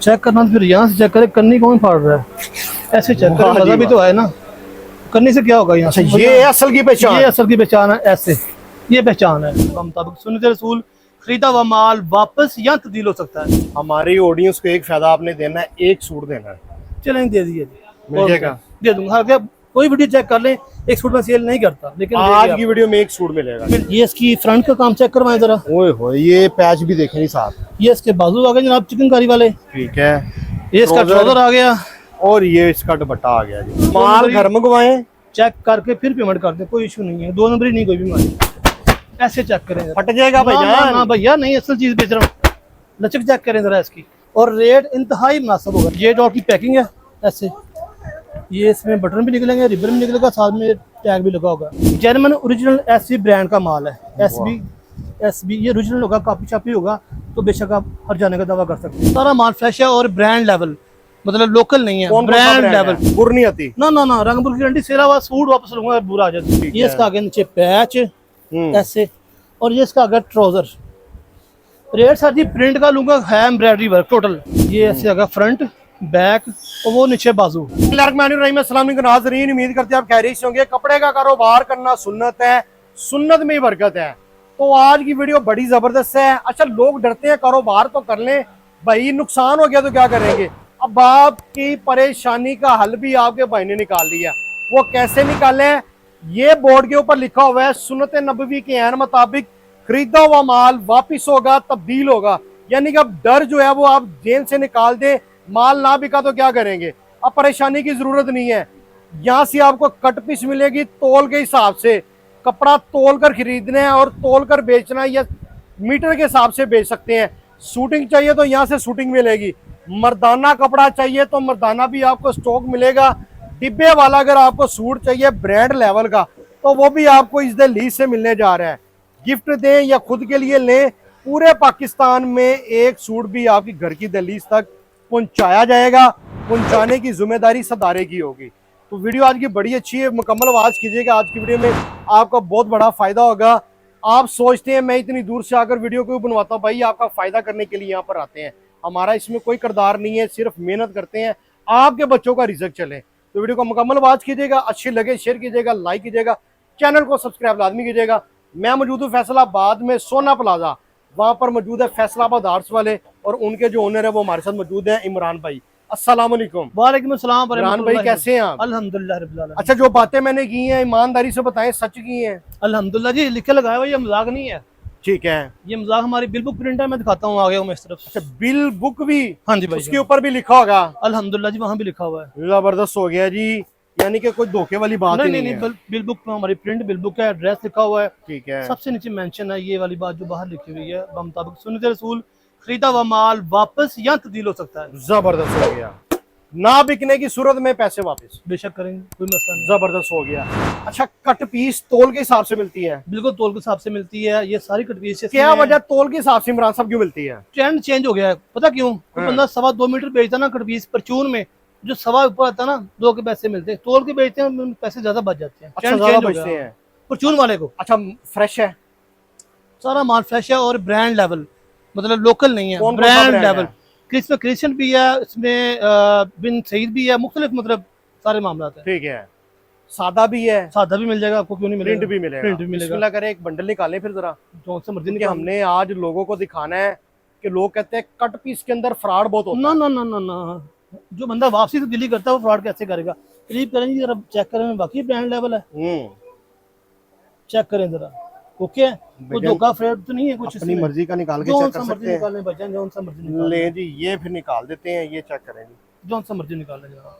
Check करना तो फिर यहाँ से चेक करे, कन्नी कौन फाड़ रहा है, ऐसे चेक करे, मजा भी तो आए ना। कन्नी से क्या होगा यहाँ से? ये असल की पहचान, ये असल की पहचान है, ऐसे ये पहचान है। मुताबिक सुन्नत रसूल खरीदा हुआ माल वापस या तब्दील हो सकता है। हमारी ऑडियंस को एक फायदा आपने देना है, एक सूट देना है। चलें दे दिए, मिल जाएगा, दे दूंगा। हाँ, क्या कोई वीडियो चेक कर ले, एक सूट में सेल नहीं करता, लेकिन आज की वीडियो में एक सूट मिलेगा। ये इसकी फ्रंट का काम चेक करवाएं जरा। ओए होए, ये पैच भी देखें साथ। ये इसके बाजू आ गए जनाब चिकनकारी वाले, ठीक है। ये इसका ट्राउजर आ गया और ये इसका दुपट्टा आ गया जी। माल घर मंगवाएं, चेक करके फिर पेमेंट कर दे, कोई इशू नहीं है। 2 नंबरी नहीं कोई भी मारी, ऐसे चेक करें जरा। फट जाएगा भैया। ना भैया नहीं, असल चीज बेच रहा हूँ। लचक चेक करें जरा इसकी, और रेट इंतहाई मुनासिब होगा। ये डॉट की पैकिंग है ऐसे, ये इसमें बटन भी निकलेंगे, रिबन भी निकलेगा, साथ में टैग भी लगा होगा। जर्मन ओरिजिनल एसबी ब्रांड का माल है। एसबी ये ओरिजिनल होगा, कॉपी छापी होगा तो बेशक आप हर जाने का दावा कर सकते हैं। सारा माल फ्रेश है और ब्रांड लेवल, मतलब लोकल नहीं है, ब्रांड लेवल। बुर नहीं आती ना रंग बुर की गारंटी। सेरा हुआ सूट वापस लूंगा बुरा आ जाता। ये इसका आगे नीचे पैच ऐसे, और ये इसका आगे ट्राउजर। रेट सर जी प्रिंट का लूंगा है एम्ब्रॉयडरी वर्क टोटल। ये ऐसे आगे फ्रंट बैक और वो नीचे बाजू। नाज़रीन, उम्मीद करते हैं आप खैरियत से होंगे। कपड़े का कारोबार करना सुन्नत है, सुन्नत में ही बरकत है। तो आज की वीडियो बड़ी जबरदस्त है। अच्छा, लोग डरते हैं कारोबार तो कर लें, भाई नुकसान हो गया तो क्या करेंगे। अब आपकी परेशानी का हल भी आपके भाई ने निकाल लिया। वो कैसे निकाले? ये बोर्ड के ऊपर लिखा हुआ है, सुन्नत नबवी के ऐन मुताबिक खरीदा हुआ माल वापिस होगा, तब्दील होगा। यानी कि अब डर जो है वो आप जेल से निकाल दे। माल ना बिका तो क्या करेंगे? अब परेशानी की जरूरत नहीं है। यहाँ से आपको कट पीस मिलेगी तोल के हिसाब से। कपड़ा तोल कर खरीदना है और तोल कर बेचना है, या मीटर के हिसाब से बेच सकते हैं। शूटिंग चाहिए तो यहाँ से शूटिंग मिलेगी। मर्दाना कपड़ा चाहिए तो मर्दाना भी आपको स्टॉक मिलेगा। डिब्बे वाला अगर आपको सूट चाहिए ब्रांड लेवल का, तो वो भी आपको इस लीज से मिलने जा रहा है। गिफ्ट दें या खुद के लिए लें, पूरे पाकिस्तान में एक सूट भी आपकी घर की दहलीज तक पहुंचाया जाएगा। पहुंचाने की जिम्मेदारी सदारे की होगी। तो वीडियो आज की बड़ी अच्छी है, मुकम्मल आवाज कीजिएगा। आज की वीडियो में आपका बहुत बड़ा फायदा होगा। आप सोचते हैं मैं इतनी दूर से आकर वीडियो क्यों बनवाता हूँ? भाई आपका फायदा करने के लिए यहाँ पर आते हैं। हमारा इसमें कोई किरदार नहीं है, सिर्फ मेहनत करते हैं आपके बच्चों का रिजल्ट चले। तो वीडियो को मुकम्मल आवाज कीजिएगा, अच्छी लगे शेयर कीजिएगा, लाइक कीजिएगा, चैनल को सब्सक्राइब लाजमी कीजिएगा। मैं मौजूद हूँ फैसलाबाद में सोना प्लाजा, वहां पर मौजूद है फैसलाबाद आर्ट्स वाले, और उनके जो ओनर है वो हमारे साथ मौजूद है इमरान भाई। अस्सलाम वालेकुम। वालेकुम अस्सलाम। इमरान भाई कैसे हैं आप? अल्हम्दुलिल्लाह रब्बिल आलमीन। अच्छा, जो बातें मैंने की हैं ईमानदारी से बताएं, सच की हैं? अल्हम्दुलिल्लाह जी, लिखे लगाया हुआ, ये मजाक नहीं है। ठीक है, ये मजाक हमारी बिल बुक प्रिंट है, मैं दिखाता हूँ, आ गया हूँ मैं इस तरफ। अच्छा बिल बुक भी? हाँ जी भाई, उसके ऊपर भी लिखा होगा? अल्हम्दुलिल्लाह जी, वहाँ भी लिखा हुआ है। जबरदस्त हो गया जी, यानी कि कोई धोखे वाली बात नहीं है। बिल बुक में हमारी प्रिंट बिल बुक है, एड्रेस लिखा हुआ है। ठीक है, सबसे नीचे मेंशन है ये वाली बात जो बाहर लिखी हुई है, मुताबिक सुन्नत रसूल खरीदा हुआ माल वापस या तब्दील हो सकता है। जबरदस्त हो गया। ना बिकने की सूरत में पैसे वापस बेशक करेंगे, कोई मसला नहीं। जबरदस्त हो गया। अच्छा, कट पीस तोल के हिसाब से मिलती है? बिल्कुल तोल के हिसाब से मिलती है। ये सारी कट पीस। क्या वजह तोल के हिसाब से इमरान साहब क्यों मिलती है? ट्रेंड चेंज हो गया है, पता क्यों? कोई बंदा 2.25 मीटर बेचता ना कट पीस परचून में, जो सवा ऊपर आता ना 2 के पैसे मिलते हैं। तोल के बेचते हैं, पैसे ज्यादा बच जाते हैं। अच्छा, ज्यादा बचते हैं परचून वाले को। अच्छा, फ्रेश है सारा माल फ्रेश है और ब्रांड लेवल, मतलब लोकल नहीं है, ब्रांड लेवल। इसमें क्रिश्चियन भी है, इसमें बिन सईद भी है, मुख्तलिफ मतलब सारे मामला है। ठीक है, सादा भी है? सादा भी मिल जाएगा आपको, क्यों नहीं मिलेगा? प्रिंट भी मिलेगा? प्रिंट भी मिलेगा। बिस्मिल्लाह करें, एक बंडल निकालें फिर जरा, जो से मर्जी क्योंकि हमने आज लोगों को दिखाना है कि लोग कहते हैं कट पीस के अंदर फ्रॉड बहुत होता है। ना, जो बंदा वापसी से दिल्ली करता है वो फ्रॉड कैसे करेगा? करीब करें जी, जरा चेक करें, बाकी ब्रांड लेवल है, चेक करें जरा। ओके, वो धोखा फ्रॉड तो नहीं है कुछ? अपनी मर्जी का निकाल के चेक कर सकते हैं। निकालें बच्चन, जौन सा मर्जी निकाल ले जी, ये फिर निकाल देते हैं, ये चेक करें जी। जौन सा मर्जी निकाल लें जरा।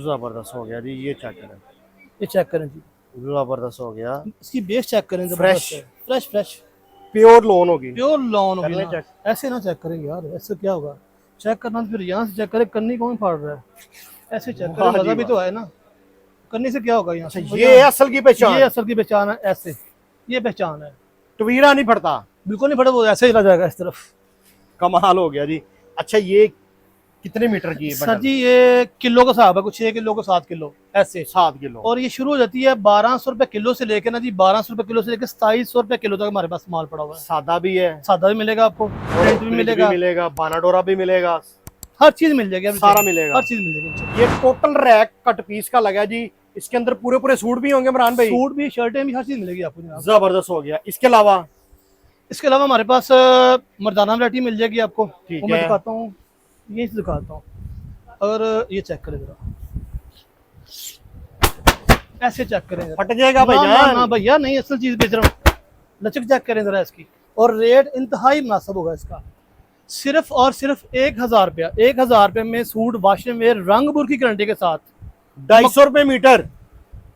जबरदस्त हो गया जी, ये चेक करें, ये चेक करें जी, जबरदस्त हो गया। इसकी बेस चेक करें, फ्रेश प्योर लोन होगी, प्योर लॉन होगी ना। चेक। ऐसे ना चेक करेंगे यार, ऐसे क्या होगा? चेक करना तो फिर यहाँ से चेक करें, कन्नी कौन फाड़ रहा है, ऐसे चेक करें, मजा भी तो आए ना। कन्नी से क्या होगा यहाँ से? ये असल की पहचान, ये असल की पहचान है, ऐसे ये पहचान है। टवीरा नहीं फटता? बिल्कुल नहीं फटा, वो ऐसे ही रह जाएगा इस तरफ। कमाल हो गया जी। अच्छा, ये कितने मीटर की है सर जी ये किलो का हिसाब है, कुछ 6 किलो को 7 किलो ऐसे। 7 किलो। और ये शुरू हो जाती है 1200 रुपए किलो से लेकर ना जी, 1200 रुपए किलो से लेकर 2700 रुपए किलो तक हमारे पास माल पड़ा हुआ है। सादा भी है, सादा भी मिलेगा आपको, प्रिंट भी मिलेगा, बानाडोरा भी मिलेगा, हर चीज मिल जाएगी, सारा मिलेगा, हर चीज मिल जाएगी। ये टोटल रैक कट पीस का लगा जी। इसके अंदर पूरे पूरे सूट भी होंगे इमरान भाई? सूट भी, शर्टें भी, हर चीज मिलेगी आपको जनाब। जबरदस्त हो गया। इसके अलावा हमारे पास मर्दाना वैरायटी मिल जाएगी आपको, ठीक वो मैं है। दिखाता हूँ, ये दिखाता हूँ। और ये चेक करें जरा, ऐसे चेक करें जरा। फट जाएगा भाई ना भैया, नहीं असल चीज बेच रहा हूँ। लचक चेक करें जरा इसकी, और रेट इंतहाई मुनासिब होगा इसका। सिर्फ और सिर्फ 1000 रुपया, 1000 रुपये में सूट वाशिंग वेयर रंग बुर की गारंटी के साथ। 250 रुपए मीटर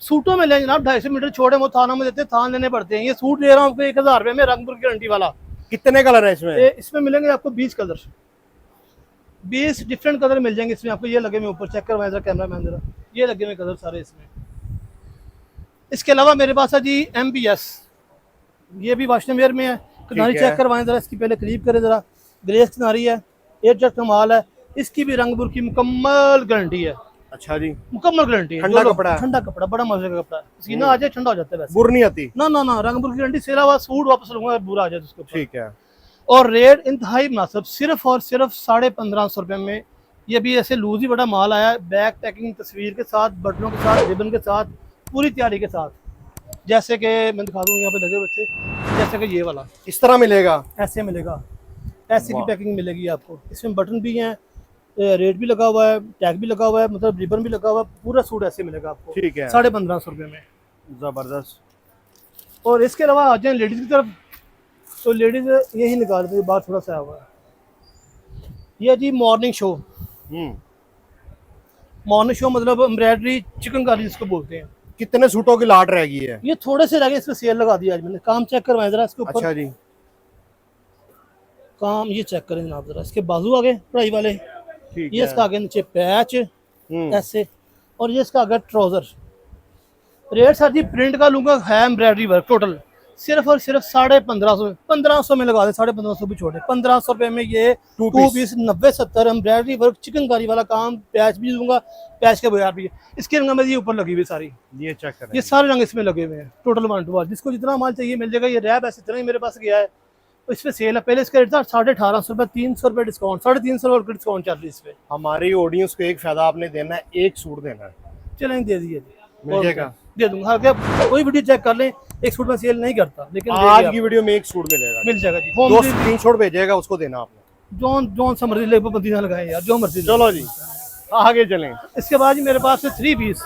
सूटों में ले जनाब, 250 मीटर छोटे मोटे थानों में देते हैं, थान लेने पड़ते हैं। ये सूट ले रहा हूँ आपको 1000 रुपये में रंग बुर की गारंटी वाला। कितने कलर है इसमें? इसमें मिलेंगे आपको 20 कलर, 20 डिफरेंट कलर मिल जाएंगे इसमें आपको। ये लगे हुए ऊपर, चेक करवाएं जरा कैमरा मैन जरा, ये लगे हुए कलर सारे इसमें। इसके अलावा मेरे पास है जी MBS, ये भी वाशिंग वेयर में है। किनारी चेक करवाएं जरा इसकी, पहले करीब करें जरा। ग्लेस किनारी है, 8 जट का माल है, इसकी भी रंग बुर की मुकम्मल गारंटी है। अच्छा जी, मुकम्मल गारंटी है। ठंडा कपड़ा है, ठंडा कपड़ा, बड़ा मजे का कपड़ा है। सीना आ जाए ठंडा हो जाता है, वैसे बुर नहीं आती। ना रंग बुर की गारंटी। सिला हुआ सूट वापस लूंगा, बुरा आ जाए उसके ऊपर। ठीक है। और रेट इंतहाई मुनासिब, सिर्फ और सिर्फ 1550 रुपये में। ये भी ऐसे लूज ही बड़ा माल आया है, बैग पैकिंग, तस्वीर के साथ, बटनों के साथ, रिबन के साथ, पूरी तैयारी के साथ। जैसे कि मैं दिखा दूँ यहाँ पे लगे हुए थे, जैसे कि ये वाला इस तरह मिलेगा, ऐसे मिलेगा, ऐसे की पैकिंग मिलेगी आपको। इसमें बटन भी हैं, रेट भी लगा हुआ है, टैग भी लगा हुआ है, मतलब रिबन भी लगा हुआ है, पूरा सूट ऐसे मिलेगा आपको। ठीक है, 1550 रुपये में। जबरदस्त। और इसके अलावा आ जाए लेडीज की तरफ, तो लेडीज यही निकालते हैं, बाहर थोड़ा सा आया हुआ है। ये जी मॉर्निंग शो, मॉर्निंग शो मतलब एम्ब्रॉयडरी चिकनकारी जिसको बोलते हैं। कितने सूटों की लाट रह गई है? ये थोड़े से रह गए, इस पे सेल लगा दिया आज मैंने। काम चेक करवाएं जरा इसके ऊपर। अच्छा जी, काम ये चेक करें जनाब जरा, इसके बाजू आगे कढ़ाई वाले, ठीक ये है। इसका आगे नीचे पैच ऐसे, और ये इसका आगे ट्राउजर। रेट सर जी प्रिंट का लूंगा है एम्ब्रॉयडरी वर्क टोटल सिर्फ और सिर्फ 1550 में लगा दे, 1550 भी छोड़े। 1500 रुपये में ये two piece 90-70 embroidery work chikankari वाला काम, पैच भी दूंगा, पैच के बगैर भी। इसकी रंग में ये ऊपर लगी हुई सारी, ये चेक करें, ये सारे रंग इसमें लगे हुए हैं। टोटल 1 to 1 जिसको जितना माल चाहिए मिल जाएगा। ये रैप ऐसे इतना ही मेरे पास गया है, तो इस पे सेल है। पहले इसका रेट था 1850 रुपये, 300 रुपये डिस्काउंट, 350 रुपये डिस्काउंट चल रही है इस पे। हमारी ऑडियंस को एक फायदा आपने देना है, एक सूट देना है। चलें दे दिए, मिल जाएगा, दे दूंगा। हाँ, क्या कोई वीडियो चेक कर लें, एक सूट में सेल नहीं करता, लेकिन आज की वीडियो में एक सूट मिलेगा, मिल जाएगा जी। दो स्क्रीनशॉट भेजेगा, उसको देना आपने। जौन सा मर्जी लेबर बंदी ना लगाए यार, जो मर्जी। चलो जी आगे चलें। इसके बाद जी मेरे पास 3 पीस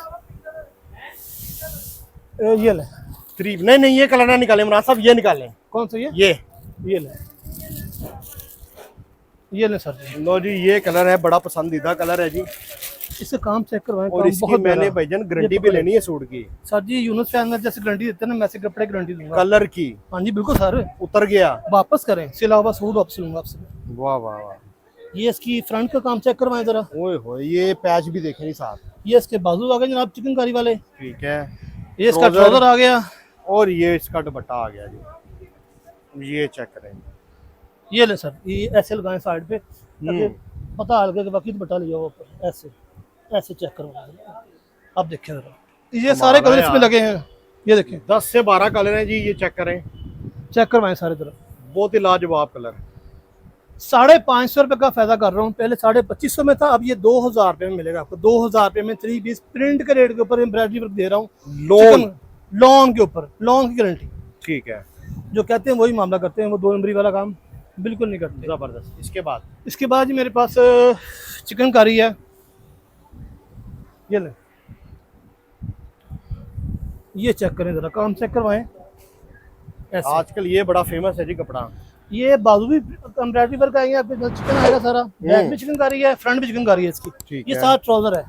ये ले। 3 नहीं, ये कलर ना निकालें इमरान साहब, ये निकालें। कौन सा? ये ले, ये ले सर जी। लो जी, ये कलर है, बड़ा पसंदीदा कलर है जी। इससे काम चेक करवाएं, और काम इसकी बहुत मैंने भाईजान गारंटी भी लेनी है सूट की। सर जी यूनुस फैन में जैसे गारंटी देते हैं ना, वैसे कपड़े की गारंटी दूंगा। कलर की? हाँ जी बिल्कुल सर। उतर गया वापस करें, सिला हुआ सूट वापस लूंगा आपसे। वाह वाह वाह। ये इसकी फ्रंट का काम चेक करवाएं जरा। ओए होए, ये पैच भी देखें नहीं साथ। ये इसके बाजू आ गए जनाब चिकनकारी वाले, ठीक है। ये इसका ट्राउजर आ गया, और ये इसका दुपट्टा आ गया जी। ये चेक करें, ये ले सर, ये ऐसे लगाएं साइड पे ताकि पता लगे कि बाकी दुपट्टा लिया ऊपर। ऐसे ऐसे चेक करवाएं, अब देखें जरा, ये सारे कलर इसमें लगे हैं। ये देखें 10 से 12 कलर हैं जी, ये चेक करें, चेक करवाएं सारे तरफ। बहुत ही लाजवाब कलर। 550 रुपये का फायदा कर रहा हूँ, पहले 2550 में था, अब ये 2000 रुपये में मिलेगा आपको। 2000 रुपये में 3 पीस प्रिंट के रेट के ऊपर एम्ब्रॉयडरी वर्क दे रहा हूँ, लॉन के ऊपर, लॉन की गारंटी। ठीक है, जो कहते हैं वही मामला करते हैं, वो 2 नंबरी वाला काम बिल्कुल नहीं करते। जबरदस्त। इसके बाद जी मेरे पास चिकनकारी है, ये ले, ये चेक करें जरा, काम चेक करवाएं ऐसे। आजकल ये बड़ा फेमस है जी कपड़ा। ये बाजू भी एम्ब्रॉयडरी वर्क आएंगे आपके, चिकन आएगा सारा, बैक भी चिकनकारी है, फ्रंट भी चिकनकारी है इसकी। ये सारा ट्राउजर है।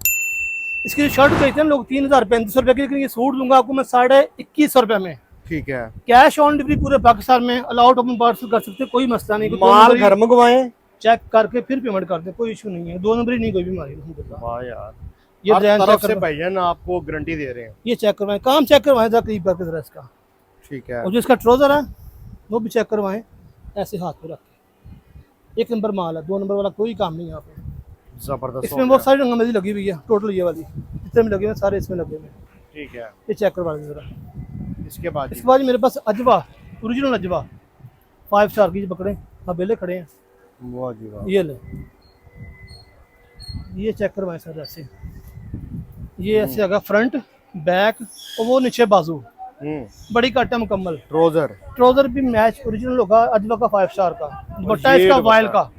इसकी जो शर्ट बेचते हैं लोग 3000-3500 रुपये की, लेकिन ये सूट दूंगा आपको मैं 2150 रुपये में। ठीक है, कैश ऑन डिलीवरी पूरे पाकिस्तान में, अलाउड ओपन पार्सल कर सकते हैं, कोई मसला नहीं। माल घर मंगवाएं, चेक करके फिर पेमेंट कर दे, कोई इशू नहीं है। 2 नंबरी नहीं कोई भी हमारी। वाह यार, ये डिजाइन तरफ से भाईजान आपको गारंटी दे रहे हैं। ये चेक करवाएं, काम चेक करवाएं जरा करीब करके जरा इसका। ठीक है, और जो इसका ट्राउजर है वो भी चेक करवाएं, ऐसे हाथ पे रख के। 1 नंबर माल है, 2 नंबर वाला कोई काम नहीं है यहाँ पे। जबरदस्त इसमें बहुत सारी रंगमंदी लगी हुई है, टोटल ये वाली जितने में लगे हुए हैं सारे इसमें लगे हुए हैं। ठीक है। ये चेक करवा लें जरा। इसके बाद इसके बाद मेरे पास अजवा, ओरिजिनल अजवा 5 स्टार की पकड़े, हाँ बेले खड़े हैं, वाह जी वाह। ये ले, ये चेक करवाएं सर ऐसे, ये ऐसे आगा फ्रंट बैक और वो नीचे बाजू, बड़ी कट है मुकम्मल। ट्राउजर ट्राउजर भी मैच ओरिजिनल होगा अजवा का 5 स्टार का। दुपट्टा ये इसका दुपट्टा। वायल का,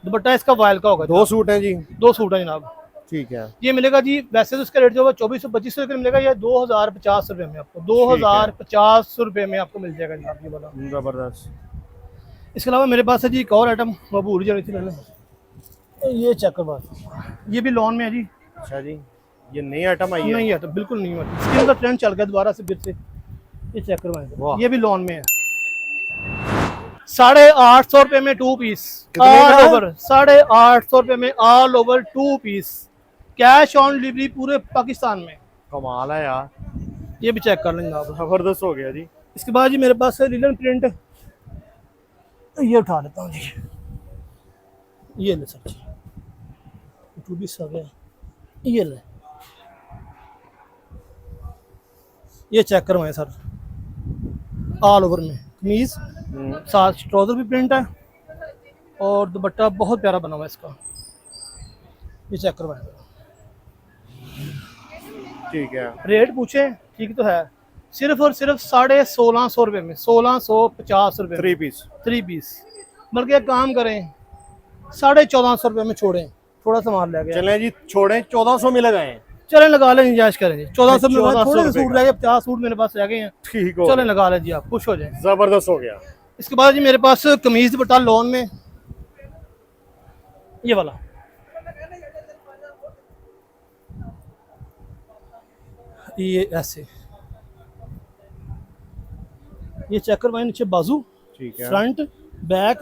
दुपट्टा इसका वायल का होगा। 2 सूट हैं जी। 2 सूट है जनाब। ठीक है। ये मिलेगा जी, वैसे तो इसका रेट जो है 2400-2500 रुपये मिलेगा, ये 2050 रुपये में आपको, 2050 रुपये में आपको मिल जाएगा जनाब ये वाला। जबरदस्त। इसके अलावा मेरे पास है जी एक और आइटम, वो भूल जानी थी मैंने, ये चेक करवा, ये भी लॉन में है जी। अच्छा जी, ये नई आइटम आई है? नहीं है तो बिल्कुल नहीं है, स्किन का ट्रेंड चल गया दोबारा से फिर से। ये चेक करवाएं, ये भी लॉन में है, 850 रुपये में 2 पीस ऑल ओवर, 850 रुपये में all over 2 piece, cash on delivery पूरे पाकिस्तान में। कमाल है यार, ये भी चेक कर लेंगे आप। जबरदस्त हो गया जी। इसके बाद जी मेरे पास है लिनन प्रिंट, ये उठा लेता हूँ जी, ये ले सर जी, 2 पीस आ गया, ये ले, ये चेक करवाएं सर, ऑल ओवर में कमीज, साथ ट्राउजर भी प्रिंट है और दुपट्टा बहुत प्यारा बना हुआ है इसका, ये चेक करवाएं। ठीक है। रेट पूछे ठीक तो है, सिर्फ और सिर्फ 1650 रुपये में, 1650 रुपये 3 पीस 3 पीस। बल्कि एक काम करें 1450 रुपये में छोड़ें, थोड़ा सा मार ले गया, चलें जी, छोड़ें, 1400 में लगाएं। चलें लगा लें, गुंजाइश करें जी, 1400 में 1400 थोड़े से रुपये सूट का। रह गए, 50 सूट मेरे पास रह गए हैं, ठीक हो चलें लगा लें जी, आप खुश हो जाएं। जबरदस्त हो गया। इसके बाद जी मेरे पास कमीज दुपट्टा लॉन में, ये वाला, ये ऐसे, ये चेक करवाएं, नीचे बाजू, ठीक है। फ्रंट बैक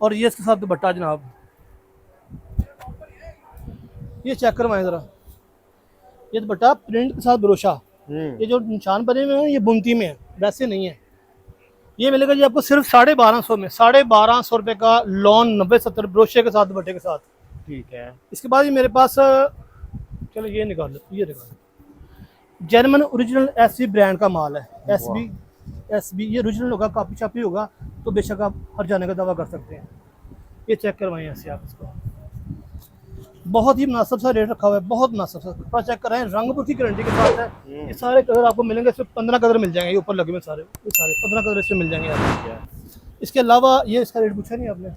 और ये इसके साथ दुपट्टा जनाब, ये चेक करवाएं जरा, ये दुपट्टा प्रिंट के साथ ब्रोशा, ये जो निशान बने हुए हैं ये बुनती में है, वैसे नहीं है। ये मिलेगा जी आपको सिर्फ 1250 में, 1250 रुपये का लॉन 90-70 ब्रोशे के साथ दुपट्टे के साथ। ठीक है। इसके बाद ये मेरे पास, चलो ये निकाल लो, ये निकाल लो, जर्मन ओरिजिनल एसबी ब्रांड का माल है, एसबी ये ओरिजिनल होगा, कापी छापी होगा तो बेशक आप हर जाने का दावा कर सकते हैं। ये चेक करवाएं ऐसे आप इसको, बहुत ही मुनासिब सा रेट रखा हुआ है, बहुत मुनासिब सा, कपड़ा चेक कराएं, रंगपुर की गारंटी के साथ है। ये सारे कलर आपको मिलेंगे, इसमें 15 कलर मिल जाएंगे, ये ऊपर लगे हुए सारे, ये सारे 15 कलर इसमें मिल जाएंगे आपको। इसके अलावा ये इसका रेट पूछा नहीं आपने,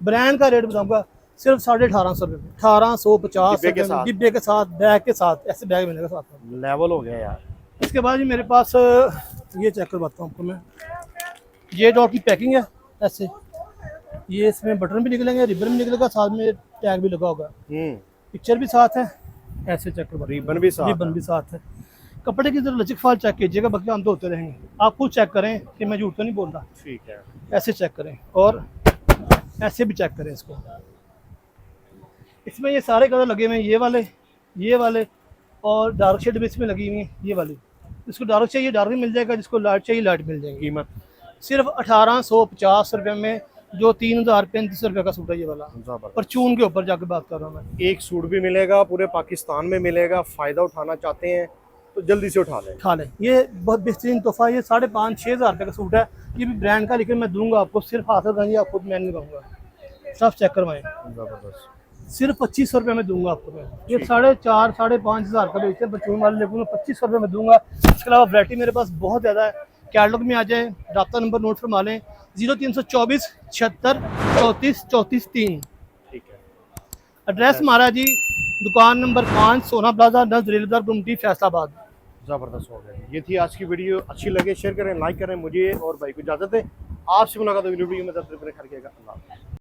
ब्रांड का रेट बताऊंगा सिर्फ 1850 रुपये में, 1850 डिब्बे के साथ, बैग के साथ, ऐसे बैग मिलेगा साथ में, लेवल हो गया यार। इसके बाद जी मेरे पास ये चेक करवाता हूँ आपको मैं, ये डॉट की पैकिंग है ऐसे, ये इसमें बटन भी निकलेंगे, रिबन भी निकलेगा, साथ में टैग भी लगा होगा, पिक्चर भी साथ है, ऐसे चेक करवा, रिबन भी साथ है। कपड़े की जरा लचक फाल चेक कीजिएगा, बाकी हम तो होते रहेंगे, आप खुद चेक करें कि मैं झूठ तो नहीं बोल रहा। ठीक है। ऐसे चेक करें और ऐसे भी चेक करें इसको, इसमें ये सारे कलर लगे हुए हैं, ये वाले और डार्क शेड भी इसमें लगी हुई है, ये वाली, जिसको डार्क चाहिए डार्क भी मिल जाएगा, जिसको लाइट चाहिए लाइट मिल जाएगी। कीमत सिर्फ 1850 रुपये में, जो 3035 रुपये का सूट है ये वाला, परचून के ऊपर जाके बात कर रहा हूँ मैं। एक सूट भी मिलेगा, पूरे पाकिस्तान में मिलेगा, फायदा उठाना चाहते हैं तो जल्दी से उठा लें। ये बहुत बेहतरीन तोहफा, ये 5,500-6 हज़ार रुपये का सूट है, ये भी ब्रांड का, लेकिन मैं दूंगा आपको सिर्फ हाथ रहेंगे, आप खुद मैं नहीं कहूँगा, सब चेक करवाएं, सिर्फ 2500 रुपये में दूंगा आपको मैं। ये 4,500-5,5 हज़ार का बेचते हैं परचून वाले, लेकिन मैं 2500 रुपये में दूंगा। इसके अलावा वैरायटी मेरे पास बहुत ज़्यादा है, कैटलॉग में आ जाए, राब्ता नंबर नोट फरमा लें, 0324 76 34 34 3। ठीक है। एड्रेस हमारा जी दुकान नंबर 5 सोना प्लाजा नज़ रेलदार गुमटी फैसलाबाद। ज़बरदस्त हो गया। ये थी आज की वीडियो, अच्छी लगे शेयर करें, लाइक करें, मुझे और भाई को इजाज़त है, आपसे मुलाकात होगी वीडियो में, तब तक मेरे ख्याल किया। अल्लाह।